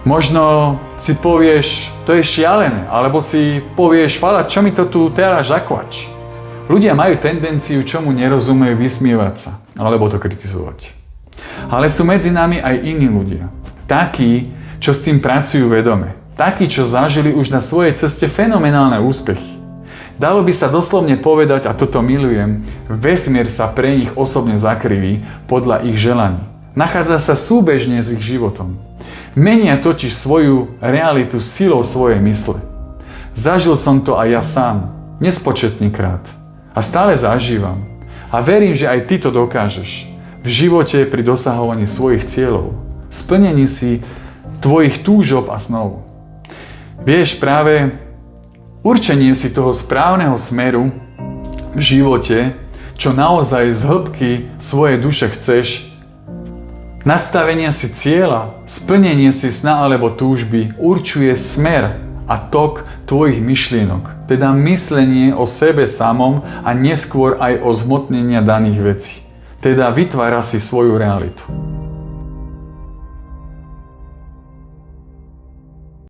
Možno si povieš, to je šialené, alebo si povieš, Fala, čo mi to tu teraz zakvač? Ľudia majú tendenciu, čomu nerozumejú, vysmievať sa, alebo to kritizovať. Ale sú medzi nami aj iní ľudia. Takí, čo s tým pracujú vedome. Takí, čo zažili už na svojej ceste fenomenálne úspechy. Dalo by sa doslovne povedať, a toto milujem, vesmír sa pre nich osobne zakriví podľa ich želaní. Nachádza sa súbežne s ich životom. Menia totiž svoju realitu silou svojej mysle. Zažil som to aj ja sám, nespočetný krát. A stále zažívam. A verím, že aj ty to dokážeš. V živote pri dosahovaní svojich cieľov. Splnení si tvojich túžob a snov. Vieš, práve určenie si toho správneho smeru v živote, čo naozaj z hĺbky svojej duše chceš, nadstavenie si cieľa, splnenie si sna alebo túžby určuje smer a tok tvojich myšlienok, teda myslenie o sebe samom a neskôr aj o zhmotnenia daných vecí. Teda vytvára si svoju realitu.